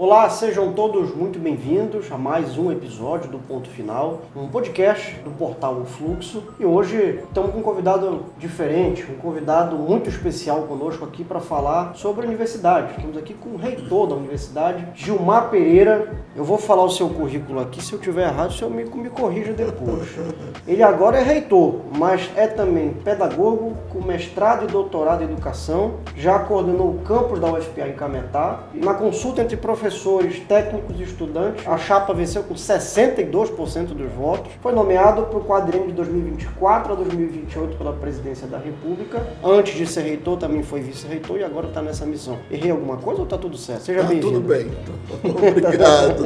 Olá, sejam todos muito bem-vindos a mais um episódio do Ponto Final, um podcast do portal O Fluxo. E hoje estamos com um convidado diferente, um convidado muito especial conosco aqui para falar sobre a universidade. Estamos aqui com o reitor da universidade, Gilmar Pereira. Eu vou falar o seu currículo aqui, se eu tiver errado, o senhor me corrija depois. Ele agora é reitor, mas é também pedagogo com mestrado e doutorado em educação, já coordenou o campus da UFPA em Cametá. Na consulta entre professores, técnicos e estudantes, a chapa venceu com 62% dos votos. Foi nomeado para o quadriênio de 2024 a 2028 pela Presidência da República. Antes de ser reitor, também foi vice-reitor e agora está nessa missão. Errei alguma coisa ou está tudo certo? Seja bem-vindo. Tudo bem. Obrigado.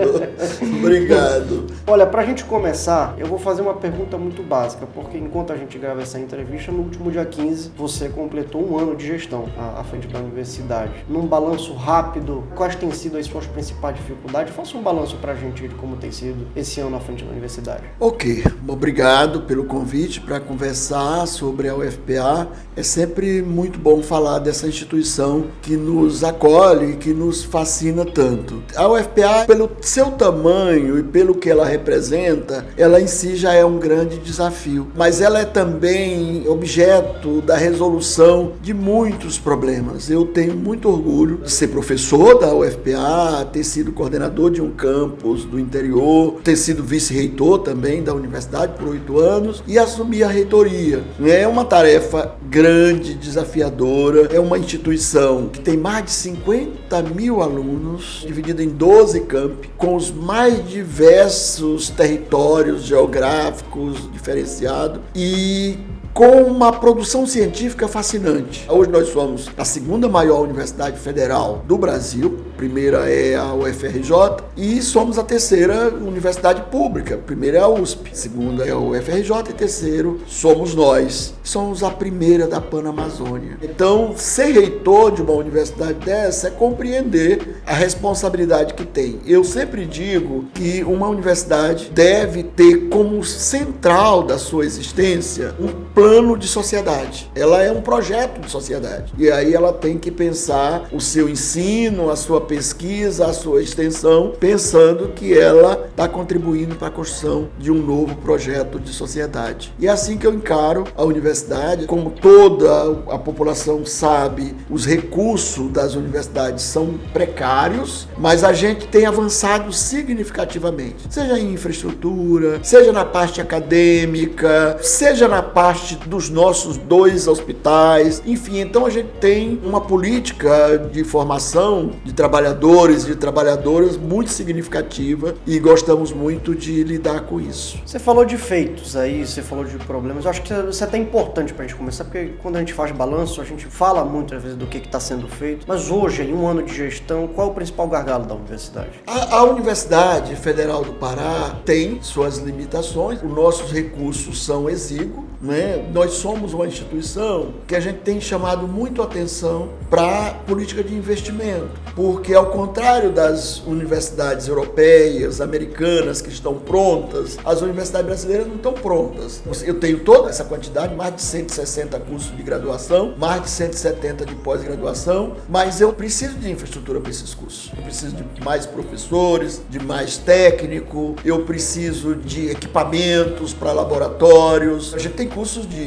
Obrigado. Olha, para a gente começar, eu vou fazer uma pergunta muito básica, porque enquanto a gente grava essa entrevista, no último dia 15, você completou um ano de gestão à frente da universidade. Num balanço rápido, quais têm sido as suas principais dificuldades? Faça um balanço para a gente de como tem sido esse ano à frente da universidade. Ok, obrigado pelo convite para conversar sobre a UFPA. É sempre muito bom falar dessa instituição que nos acolhe, que nos fascina tanto. A UFPA, pelo seu tamanho e pelo que ela representa, ela em si já é um grande desafio, mas ela é também objeto da resolução de muitos problemas. Eu tenho muito orgulho de ser professor da UFPA, ter sido coordenador de um campus do interior, ter sido vice-reitor também da universidade por 8 anos e assumir a reitoria. É uma tarefa grande, desafiadora, é uma instituição que tem mais de 50 mil alunos, dividida em 12 campi, com os mais diversos territórios geográficos diferenciados e com uma produção científica fascinante. Hoje nós somos a segunda maior universidade federal do Brasil, a primeira é a UFRJ, e somos a terceira universidade pública. A primeira é a USP, a segunda é a UFRJ e terceiro somos nós. Somos a primeira da Panamazônia. Então, ser reitor de uma universidade dessa é compreender a responsabilidade que tem. Eu sempre digo que uma universidade deve ter como central da sua existência um plano de sociedade. Ela é um projeto de sociedade. E aí ela tem que pensar o seu ensino, a sua pesquisa, a sua extensão, pensando que ela está contribuindo para a construção de um novo projeto de sociedade. E é assim que eu encaro a universidade. Como toda a população sabe, os recursos das universidades são precários, mas a gente tem avançado significativamente. Seja em infraestrutura, seja na parte acadêmica, seja na parte dos nossos 2 hospitais, enfim, então a gente tem uma política de formação de trabalhadores e de trabalhadoras muito significativa e gostamos muito de lidar com isso. Você falou de feitos aí, você falou de problemas, eu acho que isso é até importante para a gente começar, porque quando a gente faz balanço, a gente fala muitas vezes do que está sendo feito, mas hoje, em um ano de gestão, qual é o principal gargalo da universidade? A Universidade Federal do Pará tem suas limitações, os nossos recursos são exíguos, né? Nós somos uma instituição que a gente tem chamado muito atenção para a política de investimento, porque ao contrário das universidades europeias, americanas que estão prontas, as universidades brasileiras não estão prontas. Eu tenho toda essa quantidade, mais de 160 cursos de graduação, mais de 170 de pós-graduação, mas eu preciso de infraestrutura para esses cursos. Eu preciso de mais professores, de mais técnico, eu preciso de equipamentos para laboratórios. A gente tem cursos de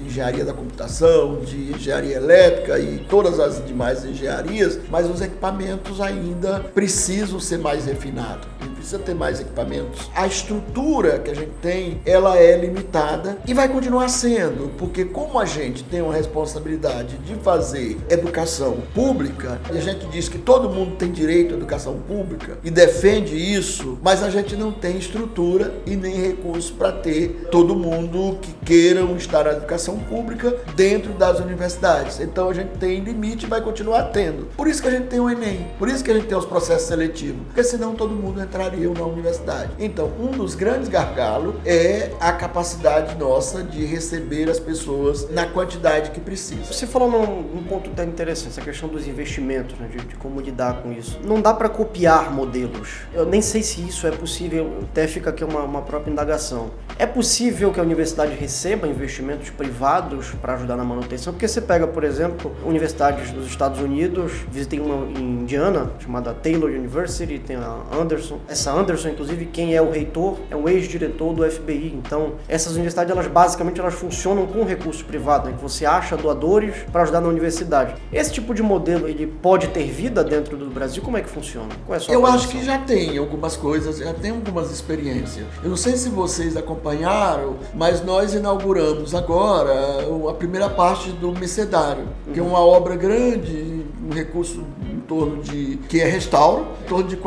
engenharia da computação, de engenharia elétrica e todas as demais engenharias, mas os equipamentos ainda precisam ser mais refinados. Precisa ter mais equipamentos. A estrutura que a gente tem, ela é limitada e vai continuar sendo, porque como a gente tem uma responsabilidade de fazer educação pública, e a gente diz que todo mundo tem direito à educação pública e defende isso, mas a gente não tem estrutura e nem recurso para ter todo mundo que queiram estar na educação pública dentro das universidades. Então a gente tem limite e vai continuar tendo. Por isso que a gente tem o Enem, por isso que a gente tem os processos seletivos, porque senão todo mundo entraria estariam na universidade. Então, um dos grandes gargalos é a capacidade nossa de receber as pessoas na quantidade que precisa. Você falou num ponto até interessante, essa questão dos investimentos, né, de como lidar com isso. Não dá para copiar modelos. Eu nem sei se isso é possível, até fica aqui uma própria indagação. É possível que a universidade receba investimentos privados para ajudar na manutenção? Porque você pega, por exemplo, universidades dos Estados Unidos, visitei uma em Indiana, chamada Taylor University, tem a Anderson. Essa Anderson, inclusive, quem é o reitor é um ex-diretor do FBI. Então, essas universidades, elas basicamente funcionam com recurso privado, né? Que você acha doadores para ajudar na universidade. Esse tipo de modelo, ele pode ter vida dentro do Brasil? Como é que funciona? Qual é a sua Eu posição? acho que já tem algumas coisas, já tem algumas experiências. Eu não sei se vocês acompanharam, mas nós inauguramos agora a primeira parte do Mercedário, que é uma obra grande, um recurso em torno de, que é restauro, em torno de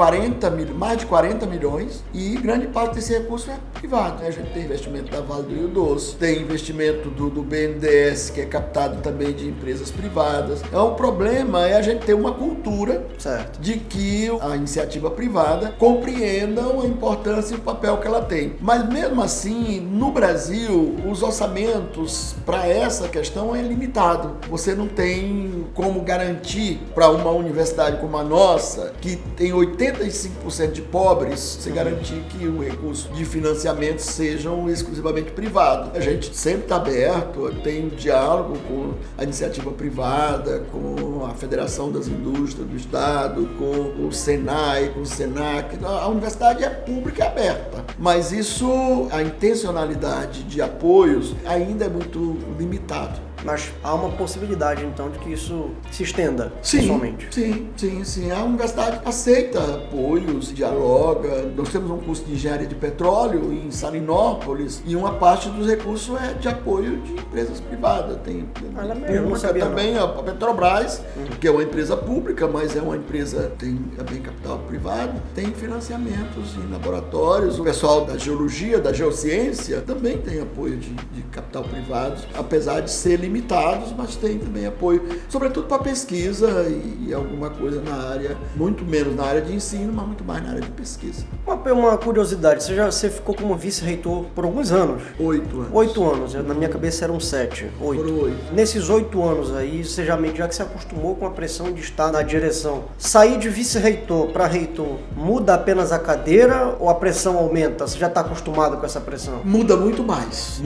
mais de 40 milhões, e grande parte desse recurso é privado. A gente tem investimento da Vale do Rio Doce, tem investimento do BNDES, que é captado também de empresas privadas. Então, o problema é a gente ter uma cultura certo. De que a iniciativa privada compreenda a importância e o papel que ela tem. Mas mesmo assim, no Brasil, os orçamentos para essa questão é limitado. Você não tem como garantir para uma universidade como a nossa, que tem 85% de pobres, você garantir que o recurso de financiamento sejam exclusivamente privados. A gente sempre está aberto, tem um diálogo com a iniciativa privada, com a Federação das Indústrias do Estado, com o Senai, com o Senac. A universidade é pública e aberta, mas isso, a intencionalidade de apoios ainda é muito limitado. Mas há uma possibilidade, então, de que isso se estenda, Sim. pessoalmente. Sim. A universidade aceita apoios, dialoga. Nós temos um curso de engenharia de petróleo em Salinópolis e uma parte dos recursos é de apoio de empresas privadas. Tem também a Petrobras, que é uma empresa pública, mas é uma empresa que tem também capital privado, tem financiamentos em laboratórios. O pessoal da geologia, da geociência, também tem apoio de capital privado, apesar de ser limitados, mas tem também apoio, sobretudo para pesquisa e alguma coisa na área, muito menos na área de ensino, mas muito mais na área de pesquisa. Uma curiosidade, você ficou como vice-reitor por alguns anos? 8 anos. 8 anos, na minha cabeça eram 7. 8. Foram 8. Nesses 8 anos aí, você já que se acostumou com a pressão de estar na direção, sair de vice-reitor para reitor, muda apenas a cadeira ou a pressão aumenta? Você já está acostumado com essa pressão? Muda muito mais,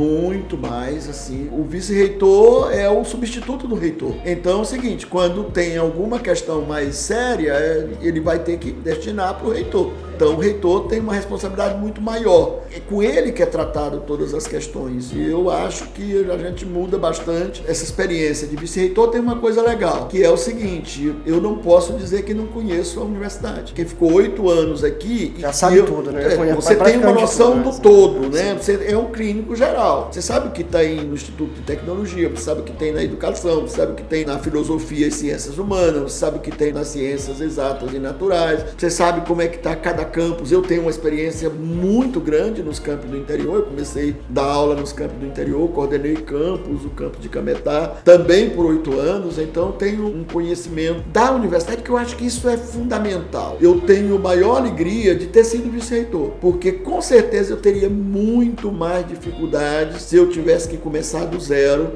assim. O vice-reitor é o substituto do reitor. Então é o seguinte, quando tem alguma questão mais séria, ele vai ter que destinar para o reitor. Então o reitor tem uma responsabilidade muito maior. É com ele que é tratado todas as questões. E eu acho que a gente muda bastante. Essa experiência de vice-reitor tem uma coisa legal, que é o seguinte, eu não posso dizer que não conheço a universidade. Quem ficou 8 anos aqui... Já sabe tudo, né? Você tem uma noção do todo, né? Você é um clínico geral. Você sabe o que tem no Instituto de Tecnologia, você sabe o que tem na educação, você sabe o que tem na filosofia e ciências humanas, você sabe o que tem nas ciências exatas e naturais, você sabe como é que está cada campus. Eu tenho uma experiência muito grande nos campos do interior. Eu comecei a dar aula nos campos do interior, coordenei campus, o campus de Cametá, também por 8 anos, então tenho um conhecimento da universidade que eu acho que isso é fundamental. Eu tenho maior alegria de ter sido vice-reitor, porque com certeza eu teria muito mais dificuldades se eu tivesse que começar do zero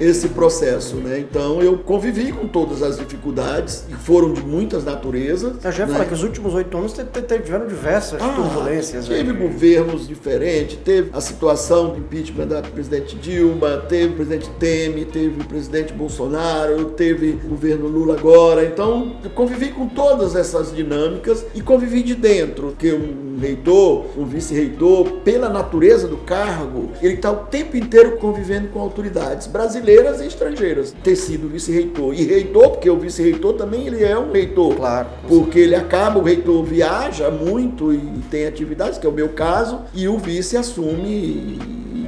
esse processo, né? Então eu convivi com todas as dificuldades, que foram de muitas naturezas. Eu já ia falar que os últimos 8 anos tiveram diversas turbulências. Teve governos diferentes, teve a situação do impeachment da presidente Dilma, teve o presidente Temer, teve o presidente Bolsonaro, teve o governo Lula agora. Então, eu convivi com todas essas dinâmicas e convivi de dentro, porque um reitor, um vice-reitor, pela natureza do cargo, ele está o tempo inteiro convivendo com autoridades brasileiras e estrangeiras. Ter sido vice-reitor e reitor, porque o vice-reitor também ele é um reitor. Claro. Porque ele acaba, o reitor viaja muito e tem atividades, que é o meu caso, e o vice assume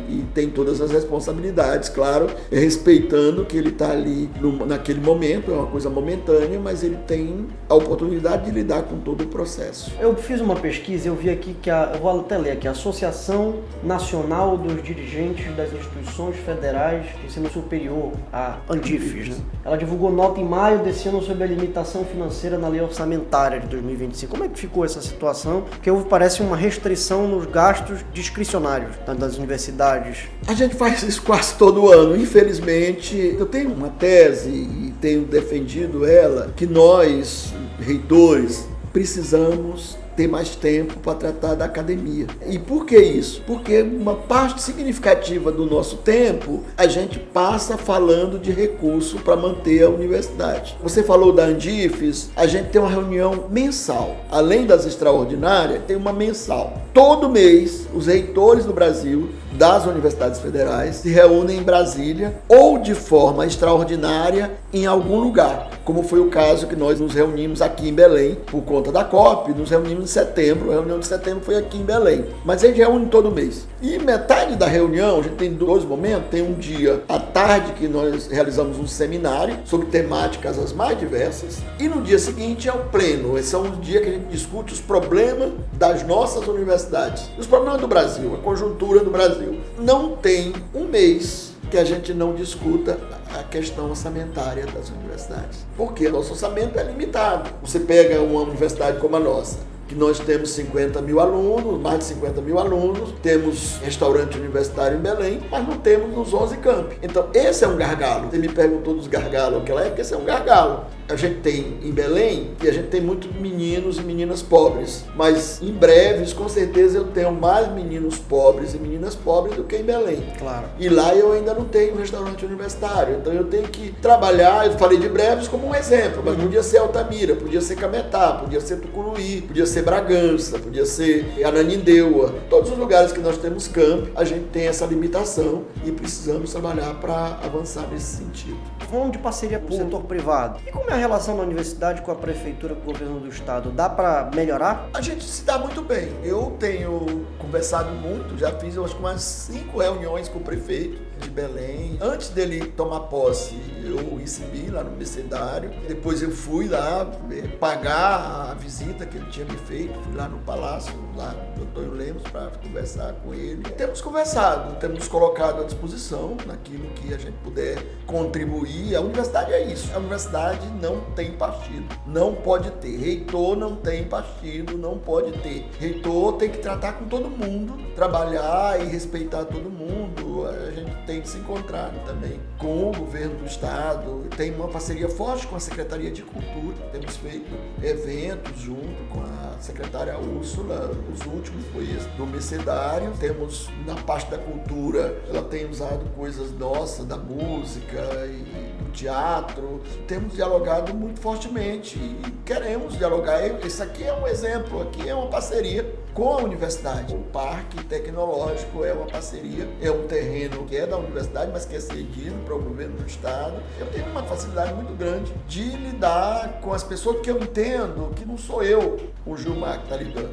e tem todas as responsabilidades, claro, respeitando que ele está ali naquele momento, é uma coisa momentânea, mas ele tem a oportunidade de lidar com todo o processo. Eu fiz uma pesquisa e eu vi aqui que eu vou até ler aqui, a Associação Nacional dos Dirigentes das Instituições Federais de Ensino Superior, a ANDIFES, né? Ela divulgou nota em maio desse ano sobre a limitação financeira na lei orçamentária de 2025. Como é que ficou essa situação? Porque parece uma restrição nos gastos discricionários das universidades. A gente faz isso quase todo ano. Infelizmente, eu tenho uma tese e tenho defendido ela, que nós, reitores, precisamos ter mais tempo para tratar da academia. E por que isso? Porque uma parte significativa do nosso tempo a gente passa falando de recurso para manter a universidade. Você falou da Andifes, a gente tem uma reunião mensal. Além das extraordinárias, tem uma mensal. Todo mês, os reitores do Brasil, das universidades federais, se reúnem em Brasília ou de forma extraordinária em algum lugar, como foi o caso que nós nos reunimos aqui em Belém, por conta da COP, nos reunimos em setembro, a reunião de setembro foi aqui em Belém, mas a gente reúne todo mês. E metade da reunião, a gente tem dois momentos, tem um dia à tarde que nós realizamos um seminário sobre temáticas as mais diversas, e no dia seguinte é o pleno, esse é um dia que a gente discute os problemas das nossas universidades, os problemas do Brasil, a conjuntura do Brasil. Não tem um mês que a gente não discuta a questão orçamentária das universidades. Porque nosso orçamento é limitado. Você pega uma universidade como a nossa, que nós temos 50 mil alunos, mais de 50 mil alunos, temos restaurante universitário em Belém, mas não temos nos 11 campi. Então, esse é um gargalo. Você me perguntou dos gargalos naquela época, esse é um gargalo. A gente tem em Belém, e a gente tem muitos meninos e meninas pobres, mas em breves, com certeza, eu tenho mais meninos pobres e meninas pobres do que em Belém. Claro. E lá eu ainda não tenho restaurante universitário, então eu tenho que trabalhar, eu falei de breves como um exemplo, mas podia ser Altamira, podia ser Cametá, podia ser Tucuruí, podia ser Bragança, podia ser Ananindeua. Todos os lugares que nós temos campo, a gente tem essa limitação e precisamos trabalhar para avançar nesse sentido. Vamos de parceria com o setor privado. E como é a relação da universidade com a prefeitura, com o governo do estado? Dá para melhorar? A gente se dá muito bem. Eu tenho conversado muito, já fiz eu acho que umas 5 reuniões com o prefeito de Belém. Antes dele tomar posse, eu recebi lá no mercedário. Depois eu fui lá pagar a visita que ele tinha me feito. Fui lá no palácio, lá do Dr. Lemos, para conversar com ele. Temos conversado, temos nos colocado à disposição naquilo que a gente puder contribuir. A universidade é isso. A universidade não tem partido. Não pode ter. Reitor não tem partido, não pode ter. Reitor tem que tratar com todo mundo, trabalhar e respeitar todo mundo. A gente tem que se encontrar também com o governo do estado. Tem uma parceria forte com a Secretaria de Cultura. Temos feito eventos junto com a secretária Úrsula. Os últimos foi esse do mercedário. Temos na parte da cultura, ela tem usado coisas nossas, da música e do teatro. Temos dialogado muito fortemente e queremos dialogar. Esse aqui é um exemplo, aqui é uma parceria com a universidade. O Parque Tecnológico é uma parceria, é um terreno que é da universidade, mas que é cedido para o governo do estado. Eu tenho uma facilidade muito grande de lidar com as pessoas, porque eu entendo que não sou eu, o Gilmar, que está lidando.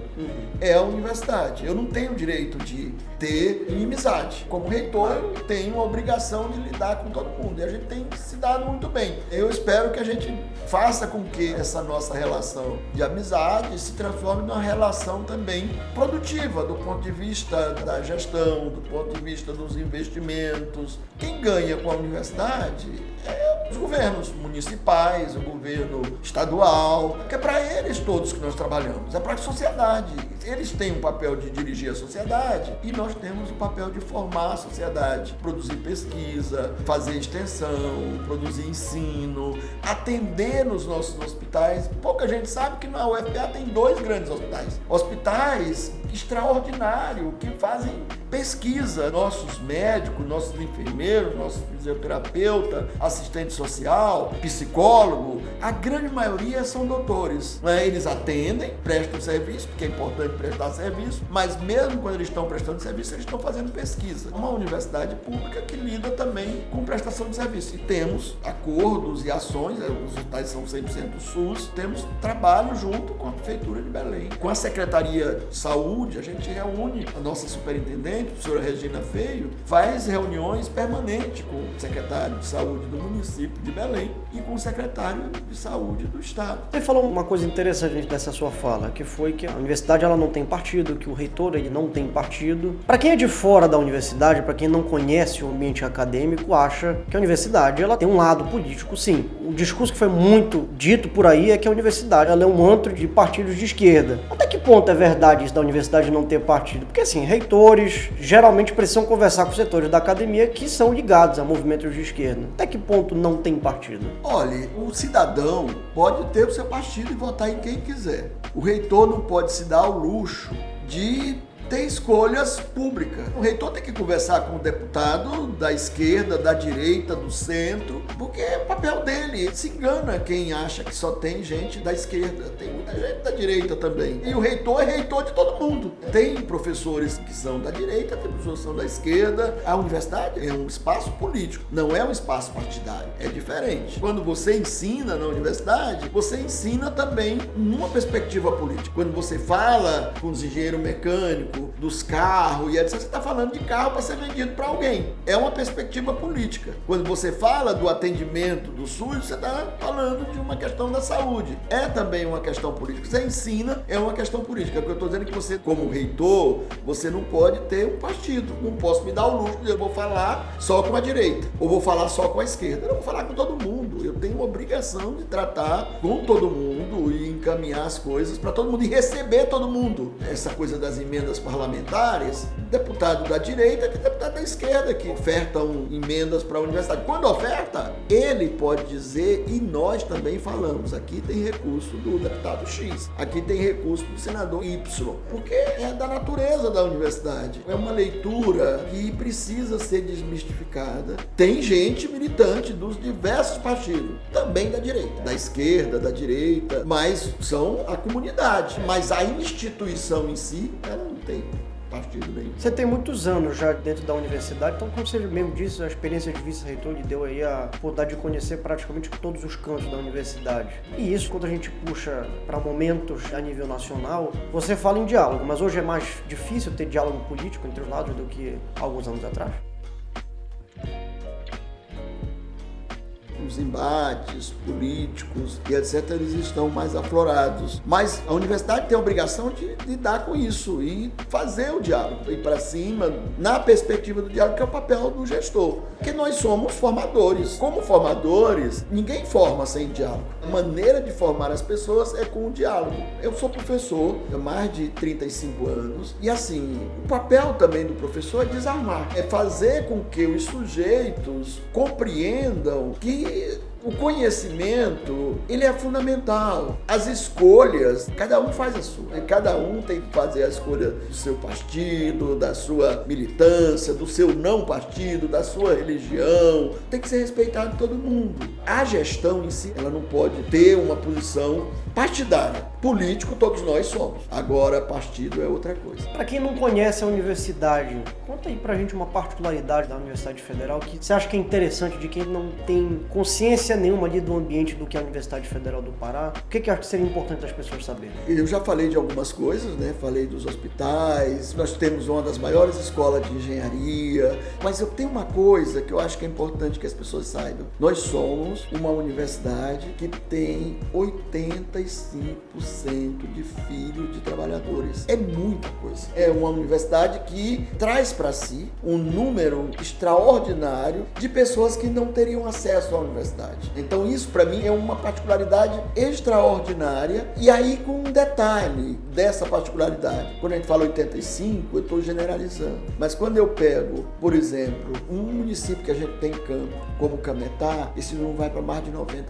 É a universidade. Eu não tenho o direito de ter inimizade. Como reitor, eu tenho a obrigação de lidar com todo mundo. E a gente tem se dado muito bem. Eu espero que a gente faça com que essa nossa relação de amizade se transforme numa relação também produtiva, do ponto de vista da gestão, do ponto de vista dos investimentos. Quem ganha com a universidade é os governos municipais, o governo estadual, que é para eles todos que nós trabalhamos, é para a sociedade. Eles têm um papel de dirigir a sociedade e nós temos o papel de formar a sociedade, produzir pesquisa, fazer extensão, produzir ensino, atender nos nossos hospitais. Pouca gente sabe que na UFPA tem 2 grandes hospitais extraordinários que fazem pesquisa. Nossos médicos, nossos enfermeiros, nossos fisioterapeutas, assistente social, psicólogo, a grande maioria são doutores. Eles atendem, prestam serviço, porque é importante de prestar serviço, mas mesmo quando eles estão prestando serviço, eles estão fazendo pesquisa. Uma universidade pública que lida também com prestação de serviço. E temos acordos e ações, os hospitais são 100% SUS, temos trabalho junto com a Prefeitura de Belém. Com a Secretaria de Saúde, a gente reúne a nossa superintendente, a professora Regina Feio, faz reuniões permanentes com o secretário de Saúde do município de Belém e com o secretário de Saúde do Estado. Você falou uma coisa interessante nessa sua fala, que foi que a universidade ela não tem partido, que o reitor ele não tem partido. Para quem é de fora da universidade, para quem não conhece o ambiente acadêmico, acha que a universidade ela tem um lado político, sim. O discurso que foi muito dito por aí é que a universidade ela é um antro de partidos de esquerda. Até que ponto é verdade isso da universidade não ter partido? Porque assim, reitores geralmente precisam conversar com setores da academia que são ligados a movimentos de esquerda. Até que ponto não tem partido? Olha, o cidadão pode ter o seu partido e votar em quem quiser. O reitor não pode se dar ao luxo de ter escolhas públicas. O reitor tem que conversar com o deputado da esquerda, da direita, do centro, porque é o papel dele. Se engana quem acha que só tem gente da esquerda. Tem muita gente da direita também. E o reitor é reitor de todo mundo. Tem professores que são da direita, tem professores que são da esquerda. A universidade é um espaço político, não é um espaço partidário. É diferente. Quando você ensina na universidade, você ensina também numa perspectiva política. Quando você fala com os engenheiros mecânicos, dos carros e etc. Você está falando de carro para ser vendido para alguém. É uma perspectiva política. Quando você fala do atendimento do SUS, você está falando de uma questão da saúde. É também uma questão política. Você ensina, é uma questão política. O que eu estou dizendo é que você, como reitor, você não pode ter um partido. Não posso me dar o luxo de eu vou falar só com a direita ou vou falar só com a esquerda. Eu não vou falar com todo mundo. Eu tenho uma obrigação de tratar com todo mundo e encaminhar as coisas para todo mundo e receber todo mundo. Essa coisa das emendas parlamentares, deputado da direita e deputado da esquerda que ofertam emendas para a universidade. Quando oferta, ele pode dizer, e nós também falamos, aqui tem recurso do deputado X, aqui tem recurso do senador Y, porque é da natureza da universidade. É uma leitura que precisa ser desmistificada. Tem gente militante dos diversos partidos, também da direita, da esquerda, da direita, mas são a comunidade. Mas a instituição em si, ela não tem partido nenhum. Você tem muitos anos já dentro da universidade, então como você mesmo disse, a experiência de vice-reitor lhe deu aí a oportunidade de conhecer praticamente todos os cantos da universidade. E isso, quando a gente puxa para momentos a nível nacional, você fala em diálogo, mas hoje é mais difícil ter diálogo político entre os lados do que alguns anos atrás? Os embates políticos e etc. eles estão mais aflorados. Mas a universidade tem a obrigação de lidar com isso e fazer o diálogo, ir para cima, na perspectiva do diálogo, que é o papel do gestor. Porque nós somos formadores. Como formadores, ninguém forma sem diálogo. A maneira de formar as pessoas é com o diálogo. Eu sou professor há mais de 35 anos e assim, o papel também do professor é desarmar. É fazer com que os sujeitos compreendam que o conhecimento, ele é fundamental. As escolhas, cada um faz a sua. Cada um tem que fazer a escolha do seu partido, da sua militância, do seu não partido, da sua religião. Tem que ser respeitado todo mundo. A gestão em si, ela não pode ter uma posição partidária. Político todos nós somos. Agora, partido é outra coisa. Para quem não conhece a universidade, conta aí pra gente uma particularidade da Universidade Federal que você acha que é interessante de quem não tem consciência nenhuma ali do ambiente do que é a Universidade Federal do Pará. O que acha que seria importante as pessoas saberem? Eu já falei de algumas coisas, né? Falei dos hospitais, nós temos uma das maiores escolas de engenharia, mas eu tenho uma coisa que eu acho que é importante que as pessoas saibam. Nós somos uma universidade que tem 85% de filhos de trabalhadores. É muita coisa. É uma universidade que traz para si um número extraordinário de pessoas que não teriam acesso à universidade. Então isso para mim é uma particularidade extraordinária e aí com um detalhe dessa particularidade. Quando a gente fala 85, eu estou generalizando. Mas quando eu pego, por exemplo, um município que a gente tem em campo, como Cametá, esse número vai para mais de 90%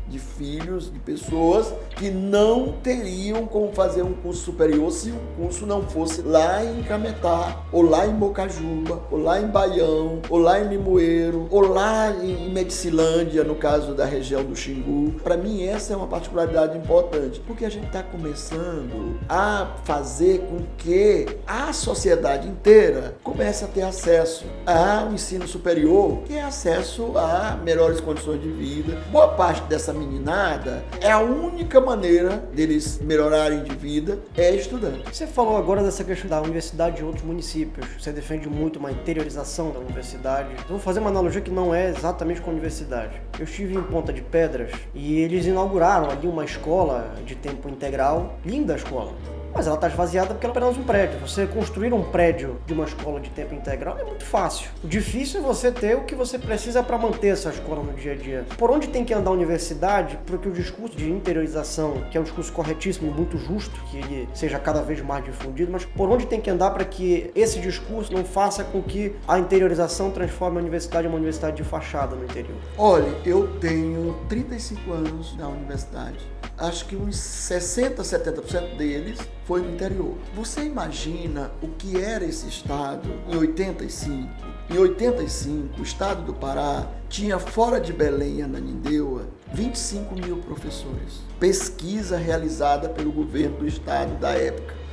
de filhos de pessoas que não teriam como fazer um curso superior se o curso não fosse lá em Cametá, ou lá em Bocajuba, ou lá em Baião, ou lá em Limoeiro, ou lá em Medicilândia, no caso da região do Xingu. Para mim, essa é uma particularidade importante, porque a gente está começando a fazer com que a sociedade inteira comece a ter acesso ao ensino superior, que é acesso a melhores condições de vida. Boa parte dessa meninada, é a única maneira deles melhorarem de vida é estudando. Você falou agora dessa questão da universidade em outros municípios. Você defende muito uma interiorização da universidade. Eu vou fazer uma analogia que não é exatamente com a universidade. Eu estive em Ponta de Pedras e eles inauguraram ali uma escola de tempo integral. Linda a escola. Mas ela está esvaziada porque ela é apenas um prédio. Você construir um prédio de uma escola de tempo integral é muito fácil. O difícil é você ter o que você precisa para manter essa escola no dia a dia. Por onde tem que andar a universidade para que o discurso de interiorização, que é um discurso corretíssimo e muito justo, que ele seja cada vez mais difundido, mas por onde tem que andar para que esse discurso não faça com que a interiorização transforme a universidade em uma universidade de fachada no interior? Olha, eu tenho 35 anos na universidade. Acho que uns 60%, 70% deles foi no interior. Você imagina o que era esse estado em 85? Em 85, o estado do Pará tinha fora de Belém e Ananindeua 25 mil professores. Pesquisa realizada pelo governo do estado da época.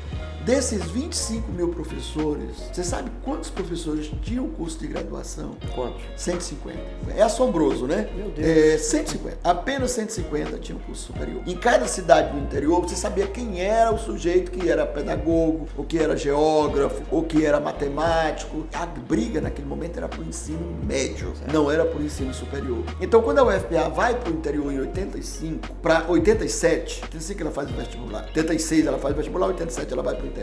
Desses 25 mil professores, você sabe quantos professores tinham curso de graduação? Quantos? 150. É assombroso, né? Meu Deus. 150. Apenas 150 tinham curso superior. Em cada cidade do interior, você sabia quem era o sujeito que era pedagogo, ou que era geógrafo, ou que era matemático. A briga naquele momento era para o ensino médio, não era para o ensino superior. Então, quando a UFPA vai para o interior em 85, para 87, 85 ela faz o vestibular, 86 ela faz o vestibular, 87 ela vai para o interior.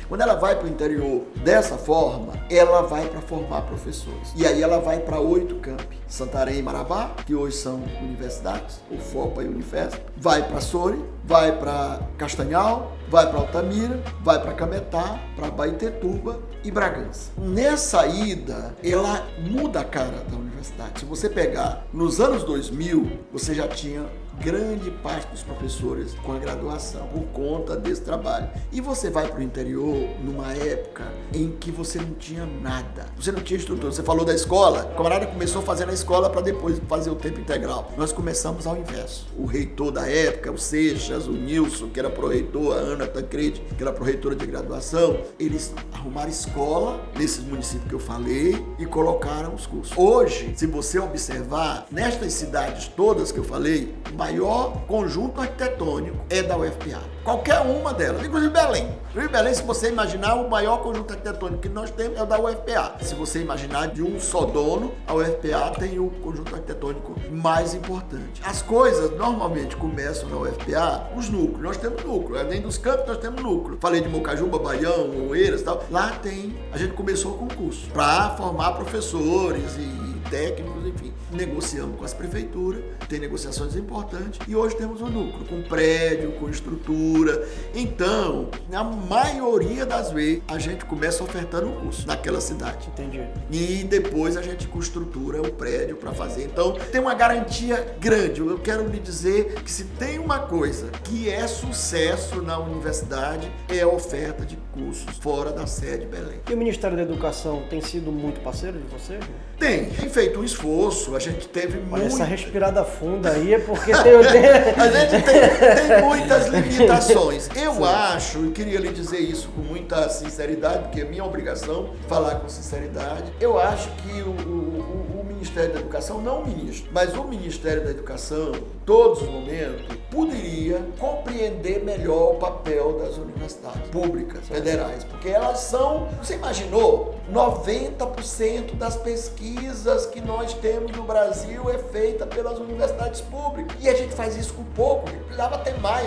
Quando ela vai para o interior dessa forma, ela vai para formar professores. E aí ela vai para 8 campi. Santarém e Marabá, que hoje são universidades, o FOPA e o Unifesp. Vai para Soure, vai para Castanhal, vai para Altamira, vai para Cametá, para Baitetuba e Bragança. Nessa ida, ela muda a cara da universidade. Se você pegar nos anos 2000, você já tinha grande parte dos professores com a graduação por conta desse trabalho. E você vai para o interior numa época em que você não tinha nada. Você não tinha estrutura. Você falou da escola. O camarada começou fazendo a escola para depois fazer o tempo integral. Nós começamos ao inverso. O reitor da época, o Seixas, o Nilson, que era pro-reitor, a Ana Tancredi, que era pro-reitora de graduação, eles arrumaram escola nesses municípios que eu falei e colocaram os cursos. Hoje, se você observar, nestas cidades todas que eu falei, o maior conjunto arquitetônico é da UFPA. Qualquer uma delas, inclusive Belém. Inclusive Belém, se você imaginar, o maior conjunto arquitetônico que nós temos é o da UFPA. Se você imaginar de um só dono, a UFPA tem o conjunto arquitetônico mais importante. As coisas normalmente começam na UFPA, os núcleos. Nós temos núcleo, além dos campos nós temos núcleo. Falei de Mocajuba, Baião, Oeiras e tal. Lá tem, a gente começou com curso para formar professores e técnicos, enfim. Negociamos com as prefeituras, tem negociações importantes e hoje temos um núcleo com prédio, com estrutura. Então, na maioria das vezes, a gente começa ofertando um curso naquela cidade. Entendi. E depois a gente com estrutura o prédio para fazer. Então, tem uma garantia grande. Eu quero lhe dizer que se tem uma coisa que é sucesso na universidade, é a oferta de cursos fora da sede Belém. E o Ministério da Educação tem sido muito parceiro de vocês? Tem feito um esforço, a gente teve Olha, muito... essa respirada funda aí é porque tem... A gente tem muitas limitações. Eu acho, e queria lhe dizer isso com muita sinceridade, porque é minha obrigação falar com sinceridade, eu acho que o Ministério da Educação, não o ministro, mas o Ministério da Educação, todos os momentos, poderia compreender melhor o papel das universidades públicas, federais, porque elas são, você imaginou, 90% das pesquisas que nós temos no Brasil é feita pelas universidades públicas. E a gente faz isso com pouco, precisava ter mais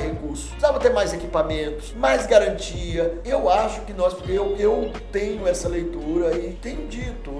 recursos, precisava ter mais equipamentos, mais garantia. Eu acho que eu tenho essa leitura e tenho dito,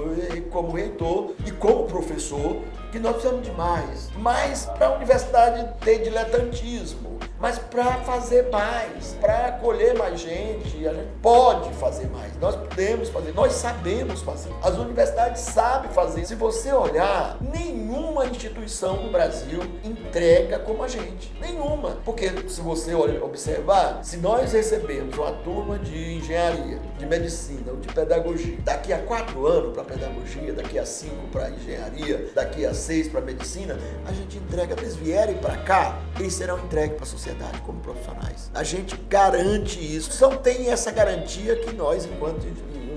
como reitor e como professor, que nós precisamos de mais. Mas para a universidade ter diletantismo, mas para fazer mais, para acolher mais gente. A gente pode fazer mais, nós podemos fazer, nós sabemos fazer. As universidades sabem fazer. Se você olhar, nenhuma instituição no Brasil entrega como a gente. Nenhuma. Porque se você observar, se nós recebemos uma turma de engenharia, de medicina ou de pedagogia, daqui a 4 anos para pedagogia, daqui a 5 para engenharia, daqui a 6 para medicina, a gente entrega. Eles vierem para cá, eles serão entregues para a sociedade como profissionais. A gente garante isso. Só tem essa garantia que nós, enquanto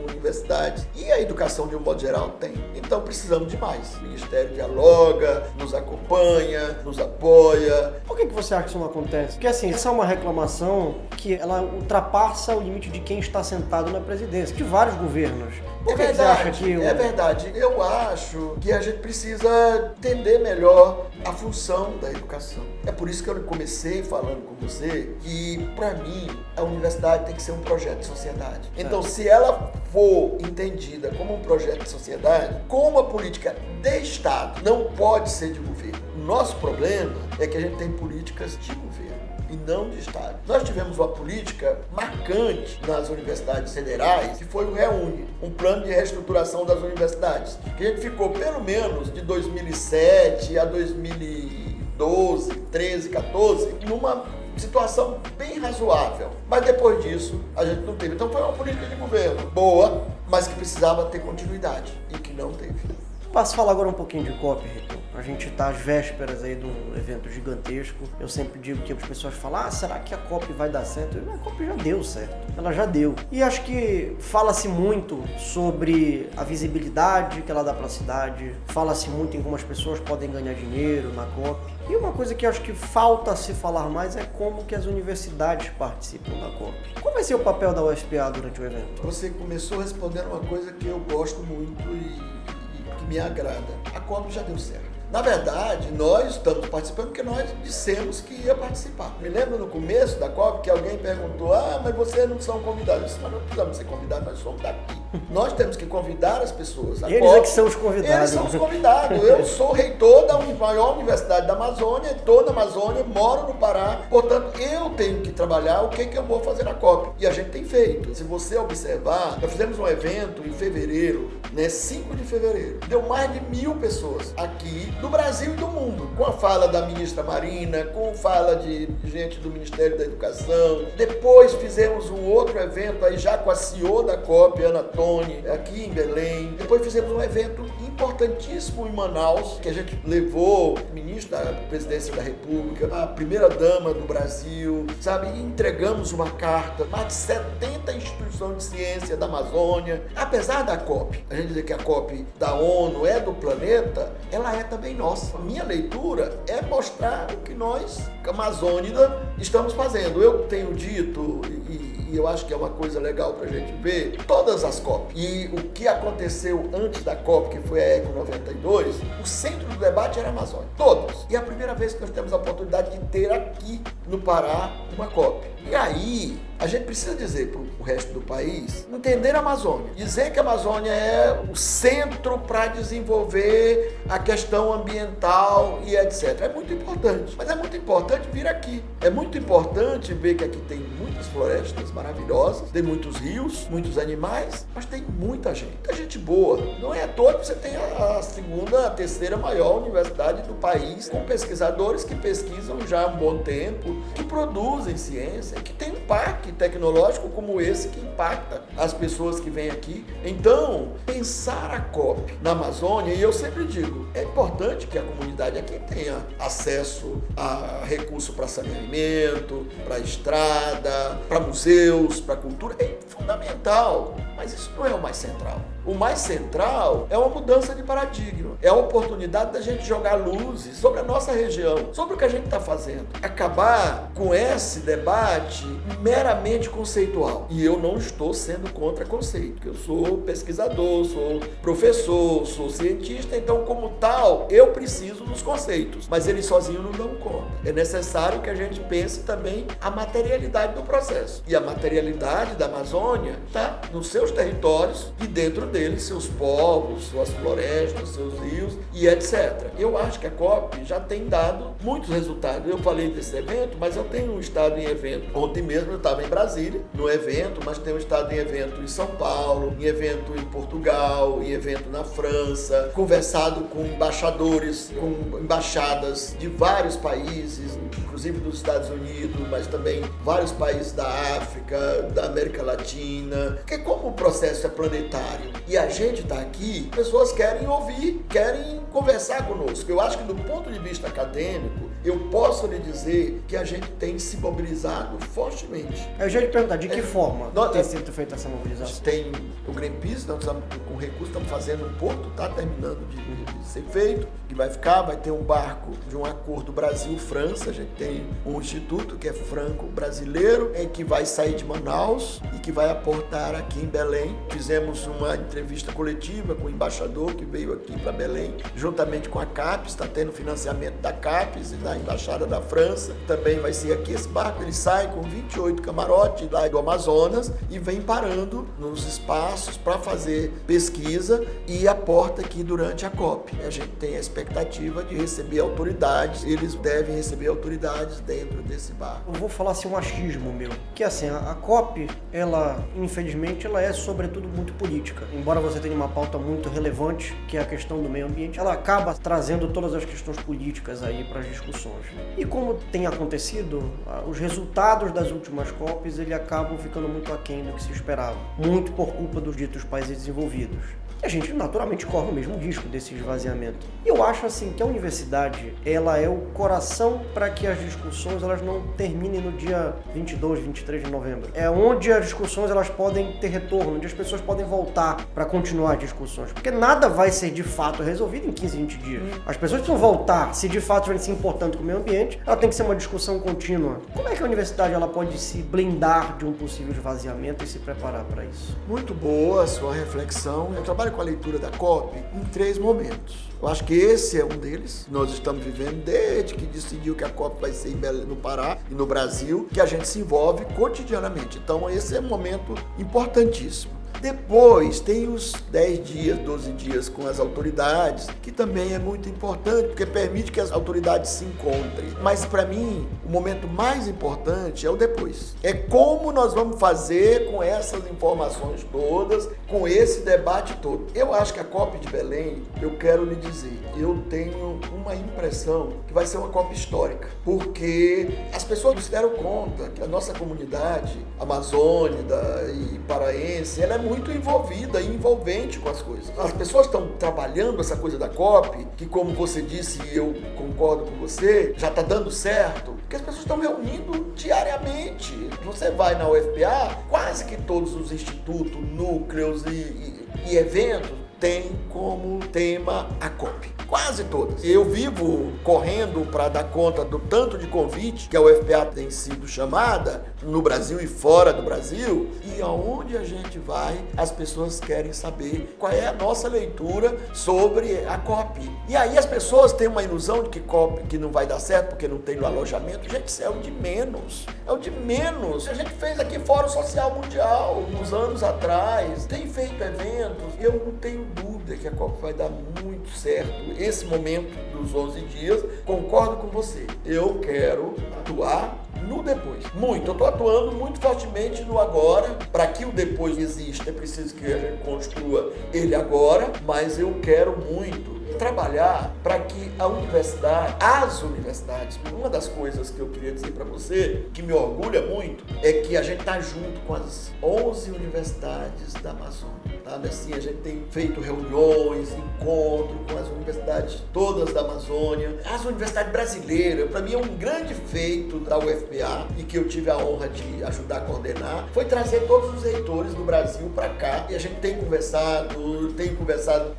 universidades e a educação de um modo geral tem. Então precisamos de mais. O Ministério dialoga, nos acompanha, nos apoia. Por que você acha que isso não acontece? Porque assim, essa é uma reclamação que ela ultrapassa o limite de quem está sentado na presidência, de vários governos. Por que você acha que é verdade. Eu acho que a gente precisa entender melhor a função da educação. É por isso que eu comecei falando com você que, para mim, a universidade tem que ser um projeto de sociedade. Então, se ela for entendida como um projeto de sociedade, como a política de Estado não pode ser de governo. O nosso problema é que a gente tem políticas de governo e não de Estado. Nós tivemos uma política marcante nas universidades federais, que foi o REUNE, um plano de reestruturação das universidades, que a gente ficou pelo menos de 2007 a 2012, 13, 14, numa situação bem razoável. Mas depois disso, a gente não teve. Então foi uma política de governo boa, mas que precisava ter continuidade e que não teve. Posso falar agora um pouquinho de COP, Reitor? A gente está às vésperas aí de um evento gigantesco. Eu sempre digo que as pessoas falam, será que a COP vai dar certo? A COP já deu certo, ela já deu. E acho que fala-se muito sobre a visibilidade que ela dá para a cidade, fala-se muito em como as pessoas podem ganhar dinheiro na COP. E uma coisa que acho que falta se falar mais é como que as universidades participam da COP. Qual vai ser o papel da UFPA durante o evento? Você começou respondendo uma coisa que eu gosto muito e que me agrada. A COP já deu certo. Na verdade, nós estamos participando porque nós dissemos que ia participar. Me lembro no começo da COP que alguém perguntou, mas vocês não são convidados. Eu disse, mas não precisamos ser convidados, nós somos daqui. Nós temos que convidar as pessoas. Eles é que são os convidados. Eles são os convidados. Eu sou reitor da maior universidade da Amazônia, estou na Amazônia, moro no Pará. Portanto, eu tenho que trabalhar o que eu vou fazer na COP. E a gente tem feito. Se você observar, nós fizemos um evento em fevereiro, 5 de fevereiro. Deu mais de 1.000 pessoas aqui do Brasil e do mundo, com a fala da ministra Marina, com fala de gente do Ministério da Educação. Depois fizemos um outro evento aí já com a CEO da COP, Ana Toni, aqui em Belém. Depois fizemos um evento importantíssimo em Manaus, que a gente levou o ministro da Presidência da República, a primeira-dama do Brasil, sabe? E entregamos uma carta, mais de 70 instituições de ciência da Amazônia. Apesar da COP, a gente dizer que a COP da ONU é do planeta, ela é também nossa. Minha leitura é mostrar o que nós, Amazônida, estamos fazendo. Eu tenho dito, e eu acho que é uma coisa legal pra gente ver, todas as COP. E o que aconteceu antes da COP, que foi a Eco 92, o centro do debate era a Amazônia. Todas. E é a primeira vez que nós temos a oportunidade de ter aqui no Pará uma COP. E aí, a gente precisa dizer para o resto do país, entender a Amazônia, dizer que a Amazônia é o centro para desenvolver a questão ambiental e etc. É muito importante, mas é muito importante vir aqui. É muito importante ver que aqui tem muitas florestas maravilhosas, tem muitos rios, muitos animais, mas tem muita gente boa. Não é à toa que você tem a segunda, a terceira maior universidade do país, com pesquisadores que pesquisam já há um bom tempo, que produzem ciência, que tem um parque tecnológico como esse que impacta as pessoas que vêm aqui. Então, pensar a COP na Amazônia, e eu sempre digo, é importante que a comunidade aqui tenha acesso a recurso para saneamento, para estrada, para museus, para cultura, é fundamental, mas isso não é o mais central. O mais central é uma mudança de paradigma, é a oportunidade da gente jogar luzes sobre a nossa região, sobre o que a gente está fazendo. Acabar com esse debate meramente conceitual. E eu não estou sendo contra conceito, porque eu sou pesquisador, sou professor, sou cientista, então como tal, eu preciso dos conceitos, mas eles sozinhos não dão conta. É necessário que a gente pense também a materialidade do processo. E a materialidade da Amazônia está nos seus territórios e dentro deles seus povos, suas florestas, seus rios e etc. Eu acho que a COP já tem dado muitos resultados. Eu falei desse evento, mas eu tenho estado em evento. Ontem mesmo eu estava em Brasília, no evento, mas tenho estado em evento em São Paulo, em evento em Portugal, em evento na França, conversado com embaixadores, com embaixadas de vários países, inclusive dos Estados Unidos, mas também vários países da África, da América Latina, porque como o processo é planetário e a gente está aqui, pessoas querem ouvir, querem conversar conosco. Eu acho que do ponto de vista acadêmico, eu posso lhe dizer que a gente tem se mobilizado fortemente. Eu já ia te perguntar, de que forma tem sido feita essa mobilização? Tem o Greenpeace, nós estamos com recurso, estamos fazendo um porto, está terminando de ser feito, que vai ter um barco de um acordo Brasil-França, a gente tem um instituto que é franco-brasileiro, que vai sair de Manaus e que vai aportar aqui em Belém. Fizemos uma entrevista coletiva com o embaixador que veio aqui para Belém, juntamente com a CAPES, está tendo financiamento da CAPES e da Embaixada da França. Também vai ser aqui esse barco, ele sai com 28 camarotes lá do Amazonas e vem parando nos espaços para fazer pesquisa e aporta aqui durante a COP. A gente tem a expectativa de receber autoridades, eles devem receber autoridades dentro desse barco. Eu vou falar assim um achismo meu, que assim, a COP, ela, infelizmente, ela é sobretudo muito política. Embora você tenha uma pauta muito relevante, que é a questão do meio ambiente, ela acaba trazendo todas as questões políticas aí para as discussões. E como tem acontecido, os resultados das últimas COPs, ele acabam ficando muito aquém do que se esperava, muito por culpa dos ditos países desenvolvidos. E a gente naturalmente corre o mesmo risco desse esvaziamento. E eu acho assim que a universidade, ela é o coração para que as discussões elas não terminem no dia 22, 23 de novembro. É onde as discussões elas podem ter retorno, onde as pessoas podem voltar para continuar as discussões. Porque nada vai ser de fato resolvido em 15, 20 dias. As pessoas precisam voltar, se de fato estiverem se importando com o meio ambiente, ela tem que ser uma discussão contínua. Como é que a universidade ela pode se blindar de um possível esvaziamento e se preparar para isso? Muito boa a sua reflexão. Eu trabalho com a leitura da COP em 3 momentos. Eu acho que esse é um deles. Nós estamos vivendo desde que decidiu que a COP vai ser no Pará e no Brasil, que a gente se envolve cotidianamente. Então esse é um momento importantíssimo. Depois tem os 10 dias, 12 dias com as autoridades, que também é muito importante, porque permite que as autoridades se encontrem. Mas para mim, o momento mais importante é o depois. É como nós vamos fazer com essas informações todas, com esse debate todo. Eu acho que a COP de Belém, eu quero lhe dizer, eu tenho uma impressão que vai ser uma COP histórica, porque as pessoas não se deram conta que a nossa comunidade amazônica e paraense, ela é muito envolvida e envolvente com as coisas. As pessoas estão trabalhando essa coisa da COP, que como você disse, e eu concordo com você, já está dando certo, porque as pessoas estão reunindo diariamente. Você vai na UFPA, quase que todos os institutos, núcleos e eventos têm como tema a COP. Quase todas. Eu vivo correndo para dar conta do tanto de convite que a UFPA tem sido chamada no Brasil e fora do Brasil, e aonde a gente vai, as pessoas querem saber qual é a nossa leitura sobre a COP. E aí as pessoas têm uma ilusão de que COP que não vai dar certo porque não tem no alojamento. Gente, isso é o de menos. É o de menos. A gente fez aqui Fórum Social Mundial uns anos atrás, tem feito eventos. Eu não tenho dúvida que a COP vai dar muito certo. Esse momento dos 11 dias, concordo com você. Eu quero atuar no depois. Muito. Eu estou atuando muito fortemente no agora. Para que o depois exista, é preciso que a gente construa ele agora, mas eu quero muito trabalhar para que a universidade, as universidades, uma das coisas que eu queria dizer para você, que me orgulha muito, é que a gente está junto com as 11 universidades da Amazônia. Sabe assim, a gente tem feito reuniões, encontros com as universidades todas da Amazônia, as universidades brasileiras. Para mim é um grande feito da UFPA e que eu tive a honra de ajudar a coordenar, foi trazer todos os reitores do Brasil para cá, e a gente tem conversado,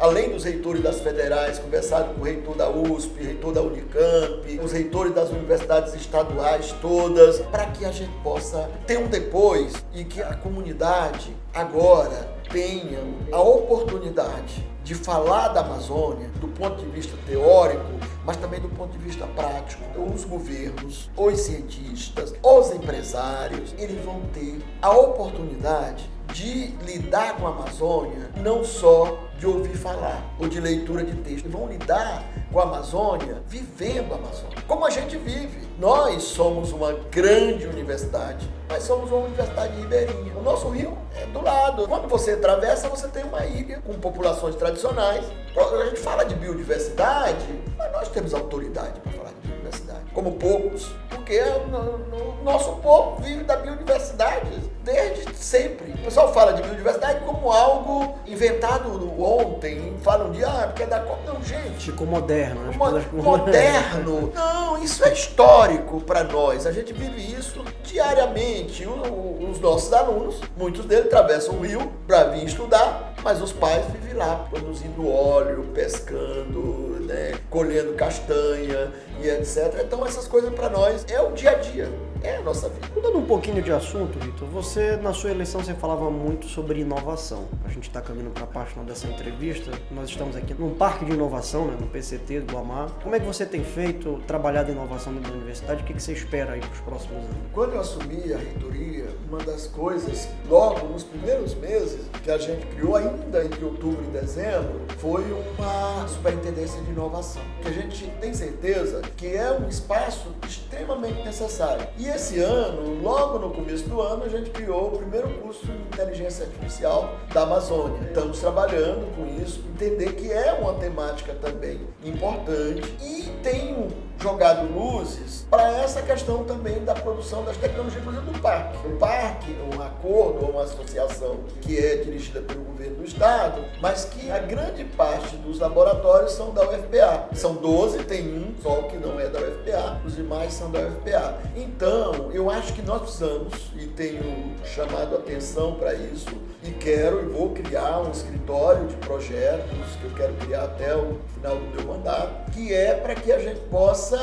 além dos reitores das federais, conversado com o reitor da USP, reitor da Unicamp, os reitores das universidades estaduais todas, para que a gente possa ter um depois e que a comunidade agora tenha a oportunidade de falar da Amazônia do ponto de vista teórico, mas também do ponto de vista prático. Os governos, os cientistas, os empresários, eles vão ter a oportunidade de lidar com a Amazônia não só de ouvir falar ou de leitura de texto, vão lidar com a Amazônia vivendo a Amazônia, como a gente vive. Nós somos uma grande universidade, nós somos uma universidade ribeirinha. O nosso rio é do lado. Quando você atravessa, você tem uma ilha com populações tradicionais. A gente fala de biodiversidade, mas nós temos autoridade para falar de biodiversidade, como poucos, porque o nosso povo vive da biodiversidade desde sempre. O pessoal fala de biodiversidade como algo inventado ontem, falam de, porque é da Copa. Não, gente. Ficou moderno. Moderno. Não, isso é histórico para nós. A gente vive isso diariamente. Os nossos alunos, muitos deles atravessam o rio para vir estudar, mas os pais vivem lá produzindo óleo, pescando, colhendo castanha e etc. Então essas coisas para nós é o dia a dia. É a nossa vida. Mudando um pouquinho de assunto, Vitor, você, na sua eleição, você falava muito sobre inovação. A gente está caminhando para a parte final dessa entrevista. Nós estamos aqui num parque de inovação, no PCT do Amar. Como é que você tem feito, trabalhado em inovação dentro da universidade? O que você espera aí para os próximos anos? Quando eu assumi a reitoria, uma das coisas, logo nos primeiros meses, que a gente criou ainda entre outubro e dezembro, foi uma superintendência de inovação. Que a gente tem certeza que é um espaço extremamente necessário. E esse ano, logo no começo do ano, a gente criou o primeiro curso de inteligência artificial da Amazônia. Estamos trabalhando com isso, entender que é uma temática também importante e tenho jogado luzes para essa questão também da produção das tecnologias, inclusive do parque. O parque, um acordo ou uma associação que é dirigida pelo governo do estado, mas que a grande parte dos laboratórios são da UFPA. São 12, tem um só que não é da UFPA, os demais são da UFPA. Então, eu acho que nós precisamos, e tenho chamado atenção para isso, e quero e vou criar um escritório de projetos que eu quero criar até o final do meu mandato, que é para que a gente possa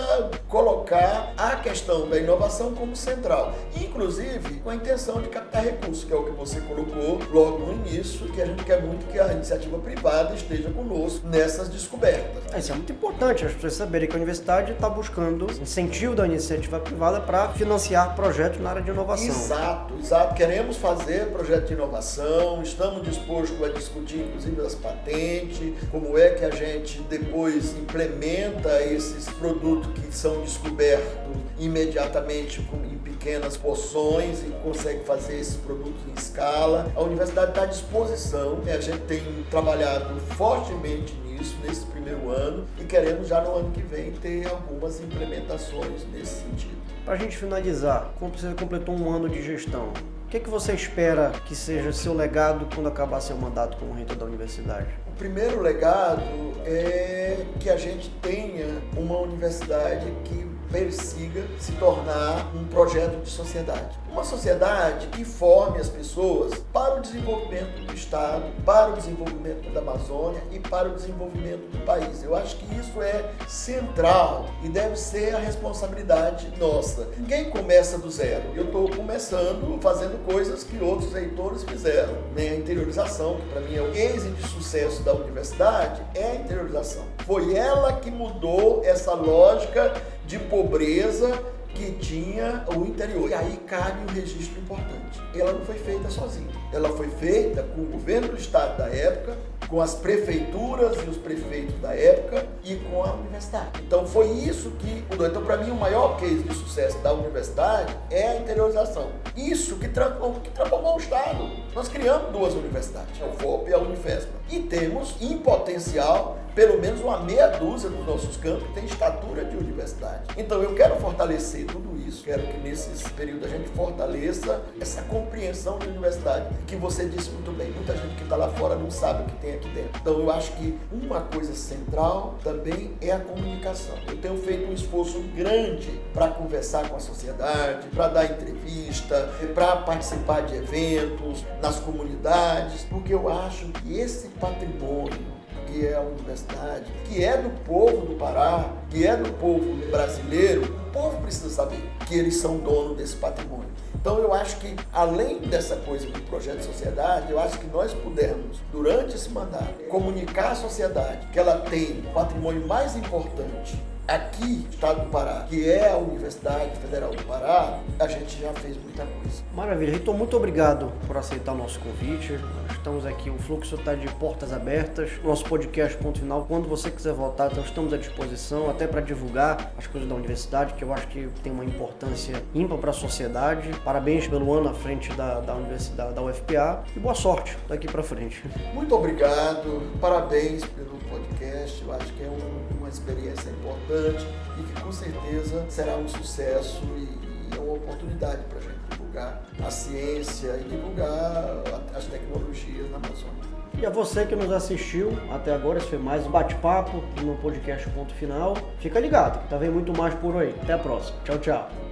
colocar a questão da inovação como central, inclusive com a intenção de captar recursos, que é o que você colocou logo no início, que a gente quer muito que a iniciativa privada esteja conosco nessas descobertas. Isso é muito importante, as pessoas saberem que a universidade está buscando incentivo da iniciativa privada para financiar projetos na área de inovação. Exato. Queremos fazer projeto de inovação, estamos dispostos a discutir inclusive as patentes, como é que a gente depois implementa esses produtos que são descobertos imediatamente em pequenas porções e consegue fazer esses produtos em escala. A universidade está à disposição, a gente tem trabalhado fortemente nisso nesse primeiro ano e queremos já no ano que vem ter algumas implementações nesse sentido. Para a gente finalizar, como você completou um ano de gestão, o que você espera que seja seu legado quando acabar seu mandato como reitor da universidade? O primeiro legado é que a gente tenha uma universidade que persiga se tornar um projeto de sociedade. Uma sociedade que forme as pessoas para o desenvolvimento do Estado, para o desenvolvimento da Amazônia e para o desenvolvimento do país. Eu acho que isso é central e deve ser a responsabilidade nossa. Ninguém começa do zero. Eu estou começando fazendo coisas que outros reitores fizeram. A interiorização, que para mim é o case de sucesso da universidade, é a interiorização. Foi ela que mudou essa lógica de pobreza que tinha o interior. E aí cabe um registro importante. Ela não foi feita sozinha. Ela foi feita com o governo do estado da época, com as prefeituras e os prefeitos da época e com a universidade. Então foi isso que mudou. Então para mim o maior case de sucesso da universidade é a interiorização. Isso que transformou o estado. Nós criamos 2 universidades, a UFOP e a Unifesp. E temos em potencial pelo menos uma meia dúzia dos nossos campos tem estatura de universidade. Então eu quero fortalecer tudo isso, quero que nesse período a gente fortaleça essa compreensão de universidade, que você disse muito bem, muita gente que está lá fora não sabe o que tem aqui dentro. Então eu acho que uma coisa central também é a comunicação. Eu tenho feito um esforço grande para conversar com a sociedade, para dar entrevista, para participar de eventos nas comunidades, porque eu acho que esse patrimônio que é a universidade, que é do povo do Pará, que é do povo brasileiro, o povo precisa saber que eles são donos desse patrimônio. Então eu acho que, além dessa coisa do projeto de sociedade, eu acho que nós pudemos, durante esse mandato, comunicar à sociedade que ela tem o patrimônio mais importante aqui, no estado do Pará, que é a Universidade Federal do Pará, a gente já fez muita coisa. Maravilha. Reitor, muito obrigado por aceitar o nosso convite. Nós estamos aqui, o Fluxo está de portas abertas. Nosso podcast Ponto Final, quando você quiser voltar, então estamos à disposição, até para divulgar as coisas da universidade, que eu acho que tem uma importância ímpar para a sociedade. Parabéns pelo ano à frente da Universidade, da UFPA, e boa sorte daqui para frente. Muito obrigado, parabéns pelo podcast, eu acho que é uma experiência importante e que com certeza será um sucesso e é uma oportunidade para a gente divulgar a ciência e divulgar as tecnologias na Amazônia. E a você que nos assistiu até agora, esse foi mais um bate-papo no podcast Ponto Final. Fica ligado, que tá vendo muito mais por aí. Até a próxima. Tchau, tchau.